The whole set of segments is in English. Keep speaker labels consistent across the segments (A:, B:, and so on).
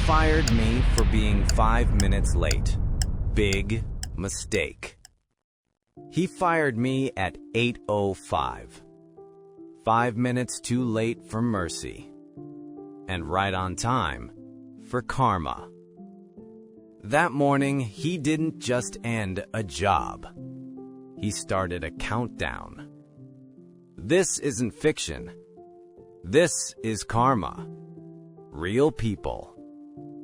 A: fired me for being 5 minutes late. Big mistake. He fired me at 8:05. 5 minutes too late for mercy. And right on time for karma. That morning, he didn't just end a job. He started a countdown. This isn't fiction. This is karma. Real people.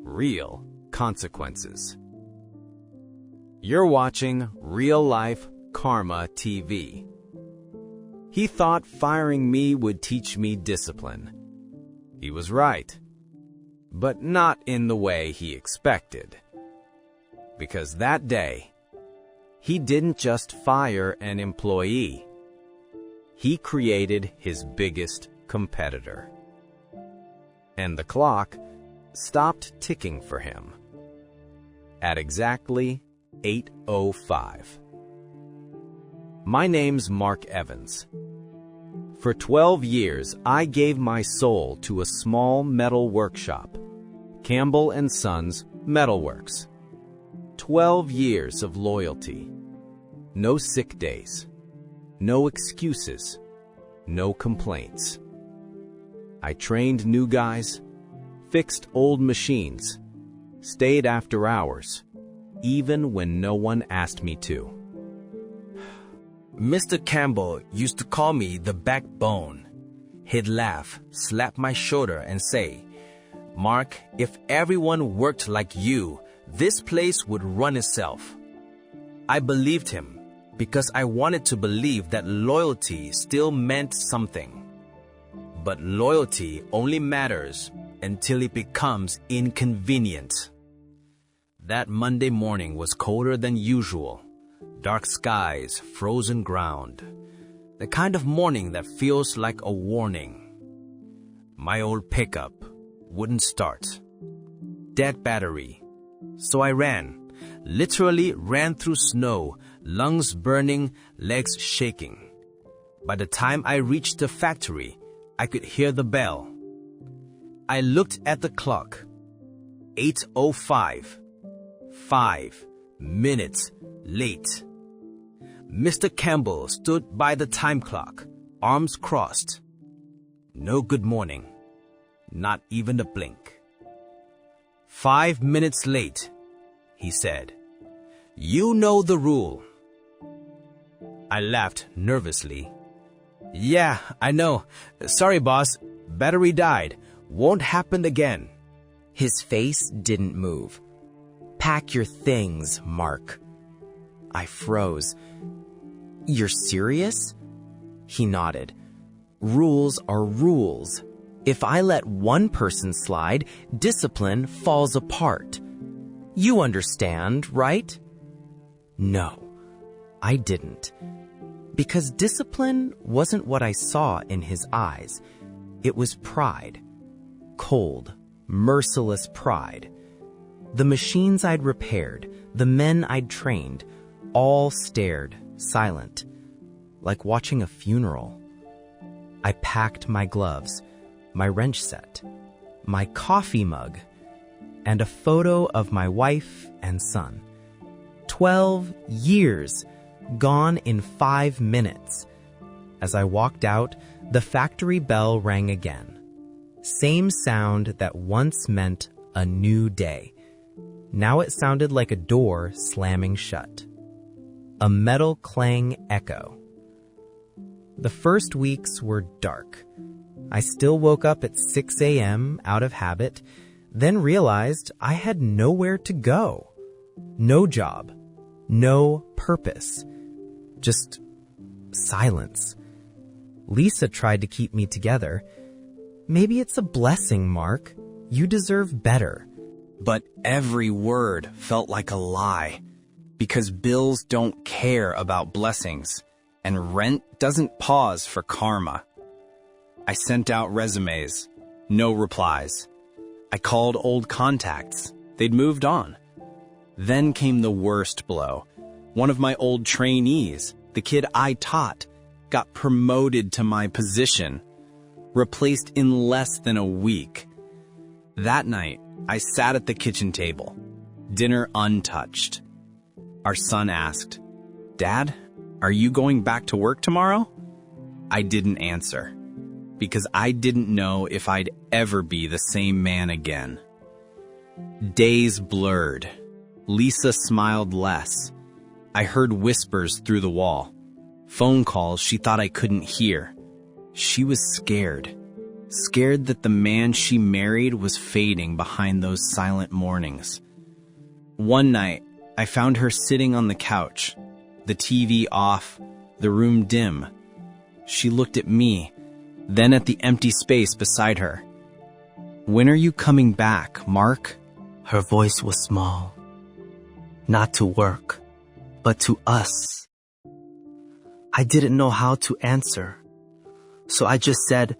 A: Real consequences. You're watching Real Life Karma TV. He thought firing me would teach me discipline. He was right. But not in the way he expected. Because that day, he didn't just fire an employee. He created his biggest competitor. And the clock stopped ticking for him at exactly 8:05. My name's Mark Evans. For 12 years, I gave my soul to a small metal workshop, Campbell & Sons Metalworks. 12 years of loyalty. No sick days. No excuses. No complaints. I trained new guys, fixed old machines, stayed after hours, even when no one asked me to.
B: Mr. Campbell used to call me the backbone. He'd laugh, slap my shoulder, and say, "Mark, if everyone worked like you, this place would run itself." I believed him because I wanted to believe that loyalty still meant something. But loyalty only matters until it becomes inconvenient. That Monday morning was colder than usual. Dark skies, frozen ground. The kind of morning that feels like a warning. My old pickup wouldn't start. Dead battery. So I ran. Literally ran through snow, lungs burning, legs shaking. By the time I reached the factory, I could hear the bell. I looked at the clock. 8:05. 5 minutes late. Mr. Campbell stood by the time clock, arms crossed. No good morning. Not even a blink. 5 minutes late, he said. You know the rule. I laughed nervously. Yeah, I know. Sorry, boss. Battery died. Won't happen again.
C: His face didn't move. Pack your things, Mark. I froze. You're serious? He nodded. Rules are rules. If I let one person slide, discipline falls apart. You understand, right? No, I didn't. Because discipline wasn't what I saw in his eyes. It was pride. Cold, merciless pride. The machines I'd repaired, the men I'd trained, all stared, silent, like watching a funeral. I packed my gloves, my wrench set, my coffee mug, and a photo of my wife and son. 12 years gone in 5 minutes. As I walked out, the factory bell rang again. Same sound that once meant a new day. Now it sounded like a door slamming shut. A metal clang echo. The first weeks were dark. I still woke up at 6 a.m. out of habit, then realized I had nowhere to go. No job. No purpose. Just silence. Lisa tried to keep me together. Maybe it's a blessing, Mark. You deserve better.
A: But every word felt like a lie. Because bills don't care about blessings, and rent doesn't pause for karma. I sent out resumes. No replies. I called old contacts. They'd moved on. Then came the worst blow. One of my old trainees, the kid I taught, got promoted to my position, replaced in less than a week. That night, I sat at the kitchen table, dinner untouched. Our son asked, "Dad, are you going back to work tomorrow?" I didn't answer, because I didn't know if I'd ever be the same man again. Days blurred. Lisa smiled less. I heard whispers through the wall. Phone calls she thought I couldn't hear. She was scared. Scared that the man she married was fading behind those silent mornings. One night, I found her sitting on the couch, the TV off, the room dim. She looked at me, then at the empty space beside her. "When are you coming back, Mark?"
D: Her voice was small. "Not to work, but to us." I didn't know how to answer, so I just said,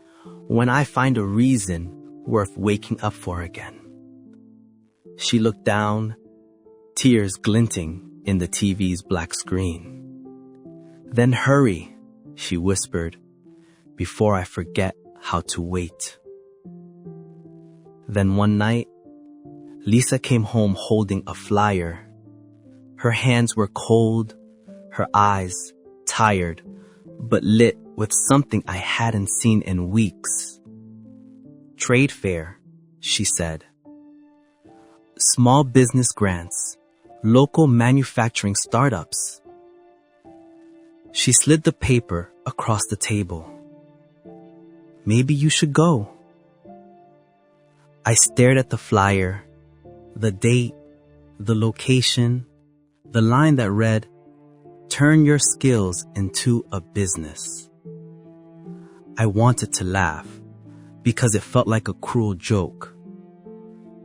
D: "When I find a reason worth waking up for again." She looked down, tears glinting in the TV's black screen. "Then hurry," she whispered, "before I forget how to wait." Then one night, Lisa came home holding a flyer. Her hands were cold, her eyes tired, but lit with something I hadn't seen in weeks. "Trade fair," she said. "Small business grants, local manufacturing startups." She slid the paper across the table. "Maybe you should go." I stared at the flyer, the date, the location, the line that read, "Turn your skills into a business." I wanted to laugh because it felt like a cruel joke.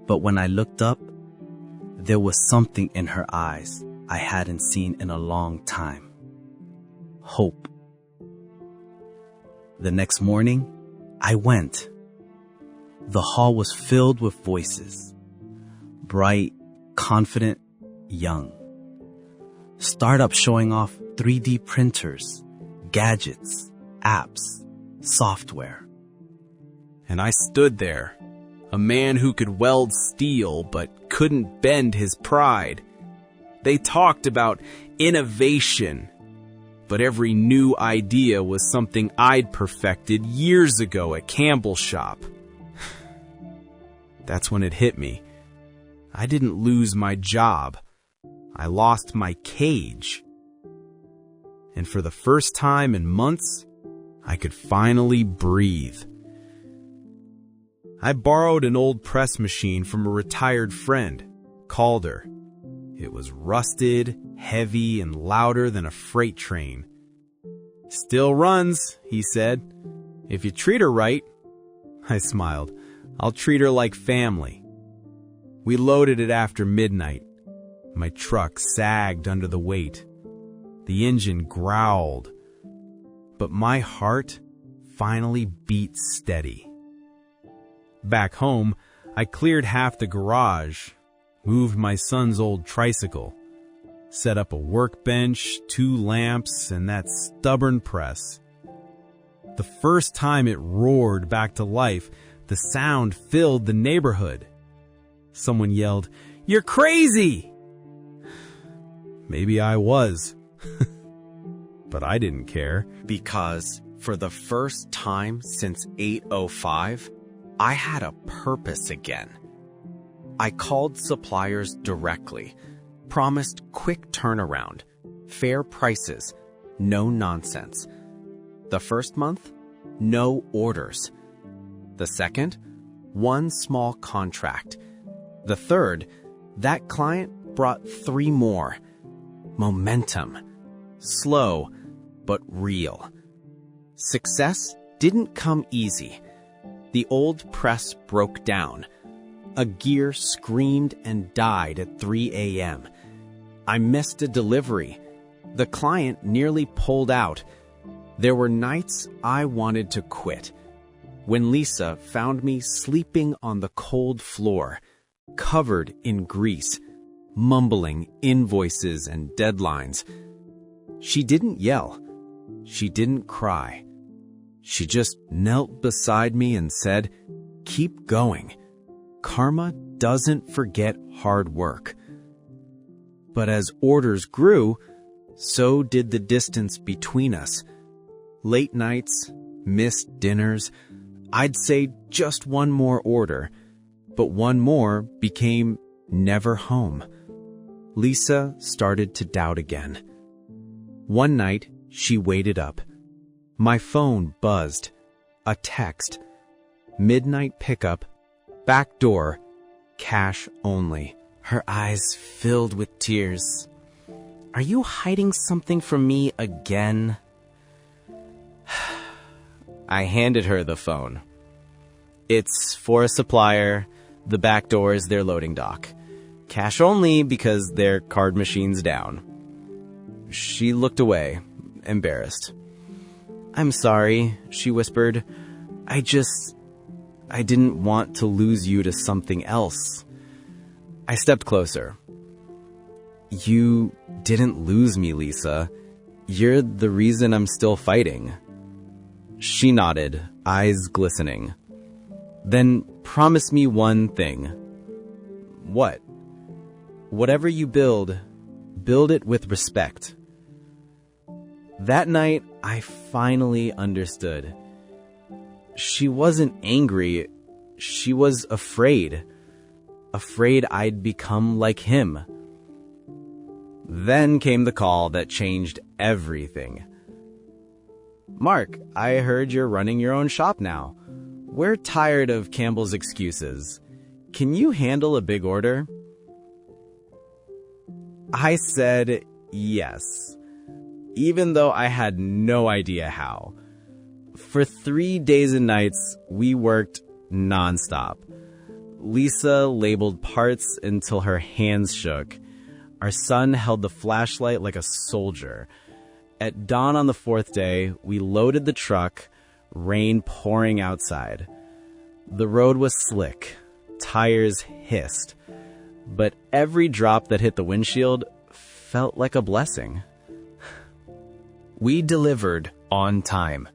D: But when I looked up, there was something in her eyes I hadn't seen in a long time. Hope. The next morning, I went. The hall was filled with voices. Bright, confident, young. Startups showing off 3D printers, gadgets, apps, software.
A: And I stood there, a man who could weld steel but couldn't bend his pride. They talked about innovation, but every new idea was something I'd perfected years ago at Campbell's shop. That's when it hit me. I didn't lose my job. I lost my cage. And for the first time in months, I could finally breathe. I borrowed an old press machine from a retired friend, Calder. It was rusted, heavy, and louder than a freight train. "Still runs," he said. "If you treat her right." I smiled. "I'll treat her like family." We loaded it after midnight. My truck sagged under the weight. The engine growled. But my heart finally beat steady. Back home, I cleared half the garage, moved my son's old tricycle, set up a workbench, 2 lamps, and that stubborn press. The first time it roared back to life, the sound filled the neighborhood. Someone yelled, "You're crazy!" Maybe I was. But I didn't care.
C: Because for the first time since 8:05, I had a purpose again. I called suppliers directly, promised quick turnaround, fair prices, no nonsense. The first month, no orders. The second, 1 small contract. The third, that client brought 3 more. Momentum. Slow, but real. Success didn't come easy. The old press broke down. A gear screamed and died at 3 a.m. I missed a delivery. The client nearly pulled out. There were nights I wanted to quit. When Lisa found me sleeping on the cold floor, covered in grease, mumbling invoices and deadlines. She didn't yell. She didn't cry. She just knelt beside me and said, "Keep going. Karma
A: doesn't forget hard work. But as orders grew, so did the distance between us. Late nights, missed dinners. I'd say just one more order, but one more became never home. Lisa started to doubt again. One night, she waited up. My phone buzzed. A text. Midnight pickup. Back door. Cash only.
C: Her eyes filled with tears. Are you hiding something from me again? I handed her the phone. It's for a supplier. The back door is their loading dock. Cash only because their card machine's down. She looked away, embarrassed. I'm sorry, she whispered. I didn't want to lose you to something else. I stepped closer. You didn't lose me, Lisa. You're the reason I'm still fighting. She nodded, eyes glistening. Then promise me one thing. What? Whatever you build it with respect. That night, I finally understood. She wasn't angry. She was afraid. Afraid I'd become like him. Then came the call that changed everything. Mark, I heard you're running your own shop now. We're tired of Campbell's excuses. Can you handle a big order? I said yes, even though I had no idea how. For 3 days and nights, we worked nonstop. Lisa labeled parts until her hands shook. Our son held the flashlight like a soldier. At dawn on the 4th day, we loaded the truck, rain pouring outside. The road was slick, tires hissed, but every drop that hit the windshield felt like a blessing. We delivered on time.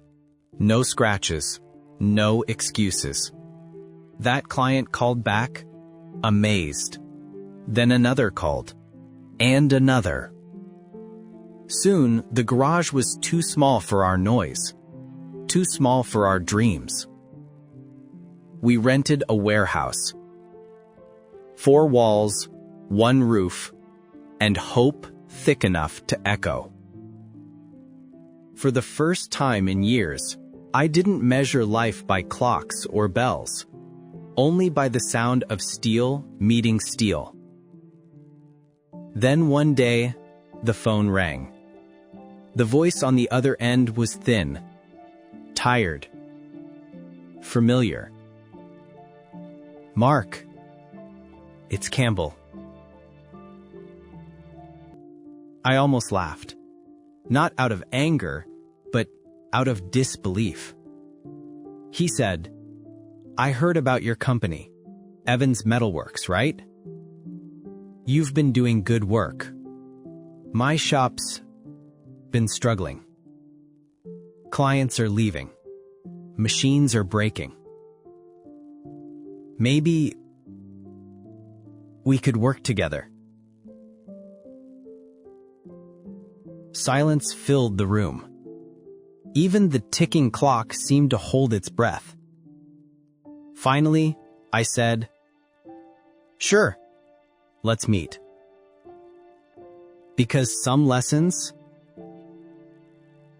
C: No scratches, no excuses. That client called back, amazed. Then another called, and another. Soon, the garage was too small for our noise, too small for our dreams. We rented a warehouse. 4 walls, 1 roof, and hope thick enough to echo. For the first time in years, I didn't measure life by clocks or bells, only by the sound of steel meeting steel. Then one day, the phone rang. The voice on the other end was thin, tired, familiar. Mark, it's Campbell. I almost laughed, not out of anger, but out of disbelief. He said, I heard about your company, Evans Metalworks, right? You've been doing good work. My shop's been struggling. Clients are leaving. Machines are breaking. Maybe we could work together. Silence filled the room. Even the ticking clock seemed to hold its breath. Finally, I said, Sure, let's meet. Because some lessons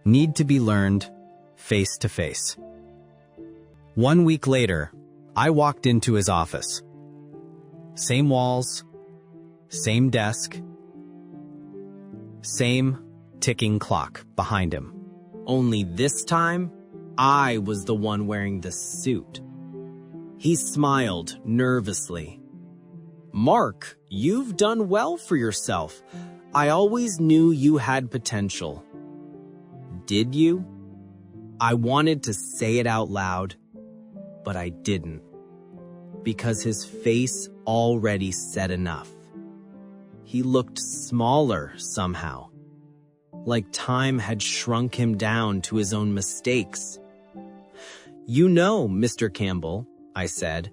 C: need to be learned face to face. 1 week later, I walked into his office. Same walls, same desk, same ticking clock behind him. Only this time, I was the one wearing the suit. He smiled nervously. Mark, you've done well for yourself. I always knew you had potential. Did you? I wanted to say it out loud, but I didn't, because his face already said enough. He looked smaller somehow, like time had shrunk him down to his own mistakes. You know, Mr. Campbell, I said,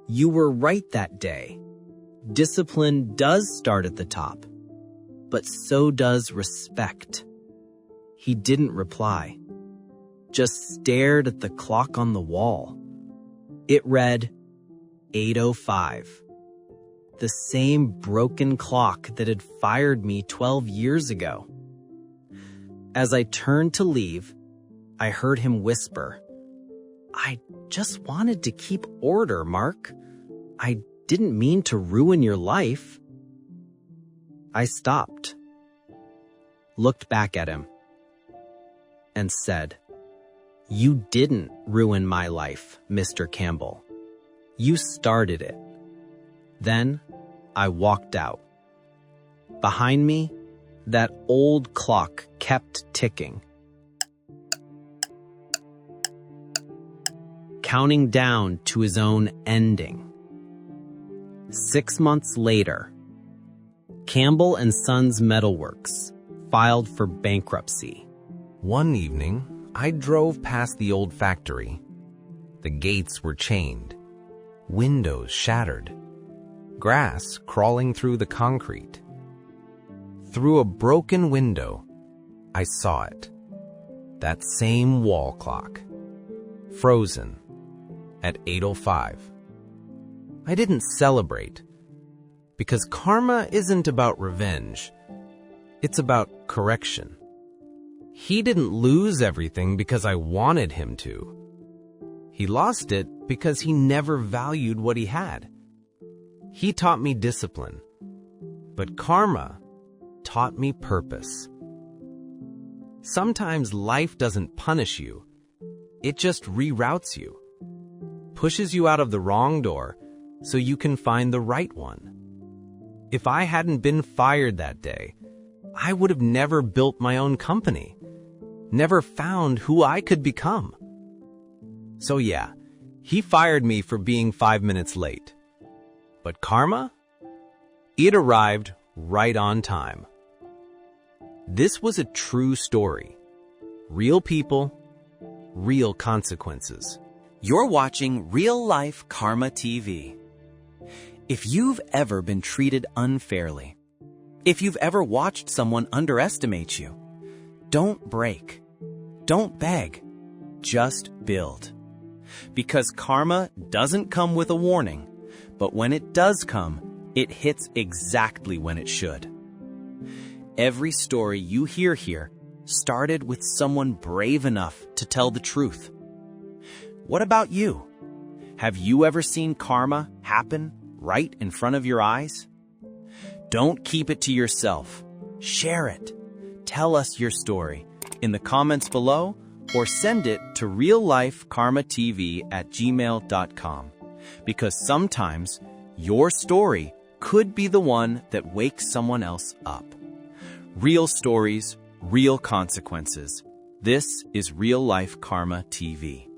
D: You were right that day. Discipline does start at the top, but so does respect. He didn't reply, just stared at the clock on the wall. It read 8:05, the same broken clock that had fired me 12 years ago. As I turned to leave, I heard him whisper, "I just wanted to keep order, Mark. I didn't mean to ruin your life." I stopped, looked back at him, and said, "You didn't ruin my life, Mr. Campbell. You started it." Then I walked out. Behind me, that old clock kept ticking, counting down to his own ending. 6 months later, Campbell and Sons Metalworks filed for bankruptcy.
B: One evening, I drove past the old factory. The gates were chained, windows shattered, grass crawling through the concrete. Through a broken window, I saw it. That same wall clock, frozen at 8:05. I didn't celebrate, because karma isn't about revenge. It's about correction. He didn't lose everything because I wanted him to. He lost it because he never valued what he had. He taught me discipline, but karma taught me purpose. Sometimes life doesn't punish you. It just reroutes you, pushes you out of the wrong door so you can find the right one. If I hadn't been fired that day, I would have never built my own company, never found who I could become. So yeah, he fired me for being 5 minutes late. But karma? It arrived right on time. This was a true story. Real people, real consequences.
A: You're watching Real Life Karma TV. If you've ever been treated unfairly, if you've ever watched someone underestimate you, don't break, don't beg, just build. Because karma doesn't come with a warning, but when it does come, it hits exactly when it should. Every story you hear here started with someone brave enough to tell the truth. What about you? Have you ever seen karma happen right in front of your eyes? Don't keep it to yourself. Share it. Tell us your story in the comments below or send it to reallifekarmatv@gmail.com, because sometimes your story could be the one that wakes someone else up. Real stories, real consequences. This is Real Life Karma TV.